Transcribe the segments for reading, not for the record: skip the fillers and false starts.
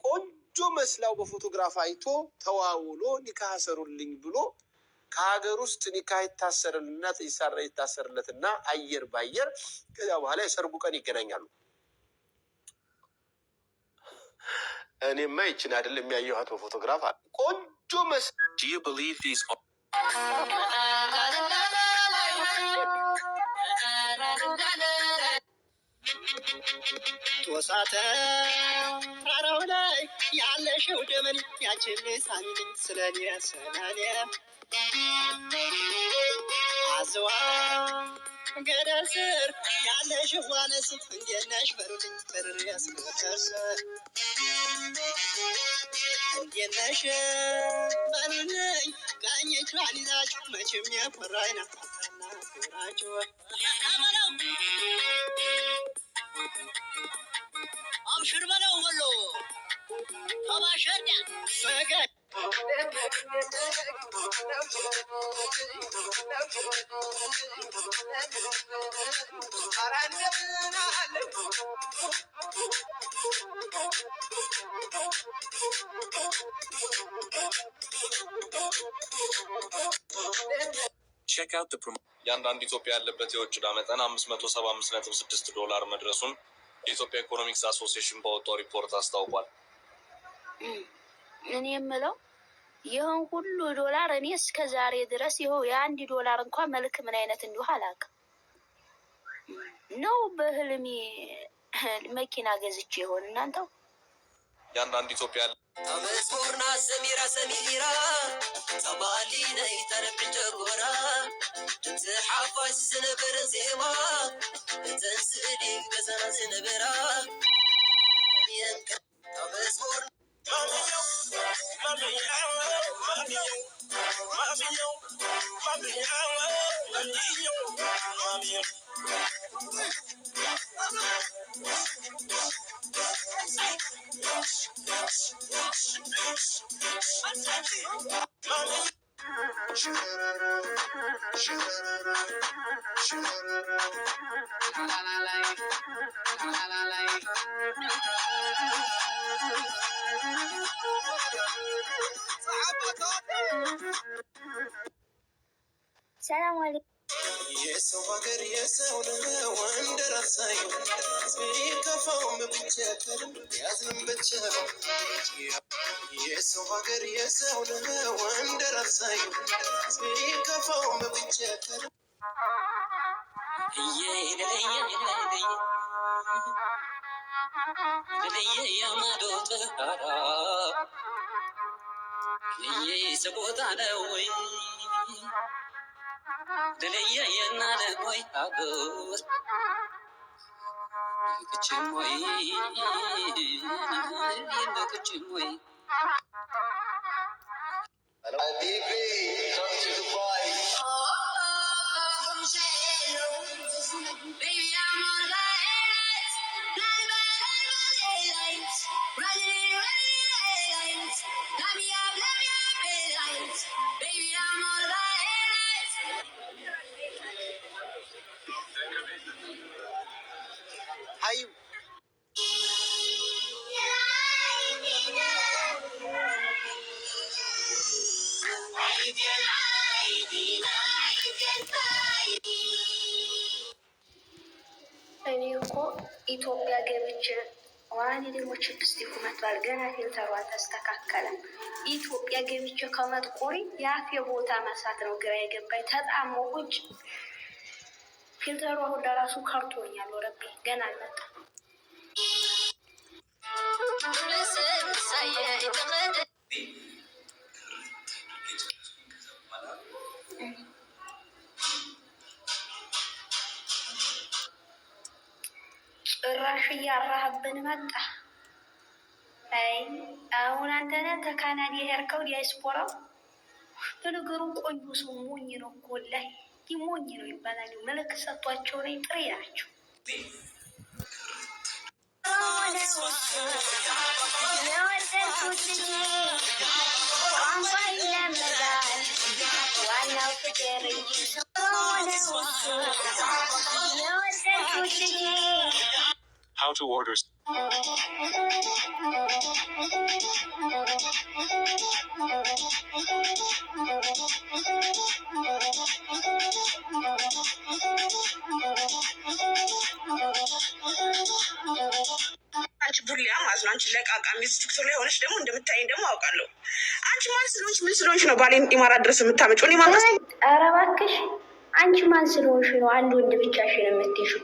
ቆንጆ መስላው በፎቶግራፍ አይቶ ተዋውሎ ኒካ ሰሩልኝ ብሎ ከሀገር ውስጥ ኒካ ይታሰርለትና አየር ባየር ከዛ በኋላ የሰርጉ ቀን ይገናኛሉ። እኔማ ይችን አይደለም የሚያየኋት በፎቶግራፍ ቆንጆ መስ Do you believe these ወሳተ ራራው ላይ ያለሽው ደመን ያችን ሳንኝ ስለኔ አዝዋ ገደል ስር ያለሽው ዋነስ እንዴት ነሽ በሩልኝ ተርር ያስከተርሰ እንዴት ነሽ በሩልኝ ቀኝቿን ይዛችሁ መቼም የኮራይና ታታና ኩራችሁ አብሽር በለው ወሎ ተባሸዳ ሰገድ Check out the promo. ያንዳንድ ኢትዮጵያ ያለበት የውጭ ዕዳ መጠን $575.6 መድረሱን የኢትዮጵያ ኢኮኖሚክስ አሶሲዬሽን ባወጣው ሪፖርት አስታውቋል። እኔ የምለው ይህን ሁሉ ዶላር እኔ እስከ ዛሬ ድረስ ይኸው የአንድ ዶላር እንኳን መልክ ምን አይነት እንዲሁ አላውቅም ነው። በህልሜ መኪና ገዝቼ ይሆን እናንተው? ያንዳንድ ኢትዮጵያ አመስኩርና ሰሚራ ሰሚራ ተባሊ ነይ ተረብን ጀጎራ ድምፅ ሓፋሽ ዝነበረ ዜማ እተን ስእሊ ገዛና ዝነበራ አመስኩር ሰላም አለይኩም። የሰው ሀገር የሰው ነው እንደራሳዩ ሲከፋውም ብቸከር ያዝንም ብቻ የሰው ሀገር የሰው ነው እንደራሳዩ ሲከፋውም ብቸከር የማዶት ሰቦታ ነው ወይ ደለየ የናለ ወይ አጎር ክችሞይ የነክችሞይ እኔ እኮ ኢትዮጵያ ገብቼ ዋኔ ደግሞ ችፕስቲኩ መጥቷል። ገና ፊልተሯ አልተስተካከለም። ኢትዮጵያ ገብቼ ከመጥቆሪ የአፌ ቦታ መሳት ነው ግራ የገባኝ። ተጣሞ ቁጭ ፊልተሯ ሁላ ራሱ ከርቶኛል። ወረቤ ገና አልመጣም። ጭራሽ እያራህብን መጣ። አይ አሁን አንተ ነህ ከካናዳ የሄድከው ዲያስፖራው። በነገሩ ቆንጆ ሰው ሞኝ ነው እኮ ወላሂ ሞኝ ነው ይባላል። መልክ ሰጥቷቸው ላይ ጥሬ ናቸው። ለወደድኩት ልጅ ቋንቋ How to order. አንቺ ቡሊያ ማለት ነው። አንቺ ለቃቃ ሚዝ ቲክቶክ ላይ ሆነች ደግሞ እንደምታይኝ ደግሞ አውቃለሁ። አንቺ ማን ስለሆንሽ ምን ስለሆንሽ ነው ባሌን ኢማራት ድረስ የምታመጪው? እኔ ማለት ኧረ እባክሽ አንቺ ማን ስለሆንሽ ነው አንድ ወንድ ብቻሽን የምትይዥው?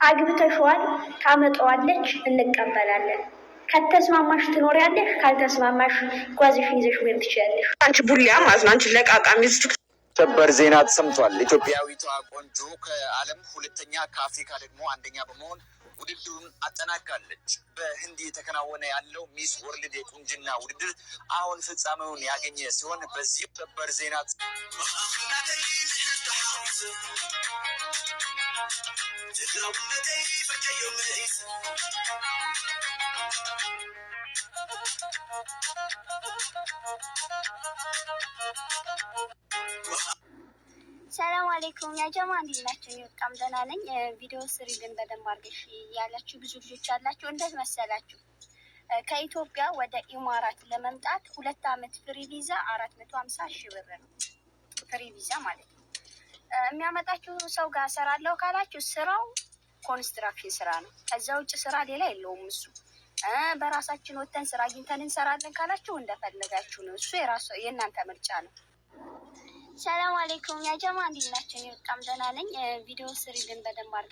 አግብተሽዋል፣ ታመጣዋለች፣ እንቀበላለን። ከተስማማሽ ትኖሪያለሽ፣ ካልተስማማሽ ጓዝሽን ይዘሽ መሄድ ትችያለሽ። አንቺ ቡሊያ ማለት ነው። አንቺ ለቃቃ ሚዝ ሰበር ዜና ተሰምቷል። ኢትዮጵያዊቷ ቆንጆ ከዓለም ሁለተኛ ከአፍሪካ ደግሞ አንደኛ በመሆን ውድድሩን አጠናቃለች። በህንድ የተከናወነ ያለው ሚስ ወርልድ የቁንጅና ውድድር አሁን ፍጻሜውን ያገኘ ሲሆን በዚህ ሰበር ዜና ሰላም አለይኩም ያጀማ እንዴት ናችሁ? በጣም ደህና ነኝ። ቪዲዮ ስሪ ግን በደንብ አድርገሽ ያላችሁ ብዙ ልጆች አላችሁ። እንዴት መሰላችሁ? ከኢትዮጵያ ወደ ኢማራት ለመምጣት 2 ዓመት ፍሪ ቪዛ 450 ሺህ ብር ነው። ፍሪ ቪዛ ማለት ነው። የሚያመጣችሁ ሰው ጋር እሰራለሁ ካላችሁ ስራው ኮንስትራክሽን ስራ ነው። ከዛ ውጭ ስራ ሌላ የለውም እሱ። በራሳችን ወተን ስራ አግኝተን እንሰራለን ካላችሁ እንደፈለጋችሁ ነው። እሱ የእናንተ ምርጫ ነው። ሰላም አለይኩም ያጀማ እንዴት ናችሁ? በጣም ደህና ነኝ። ቪዲዮ ስሪ ግን በደንብ አድርገሽ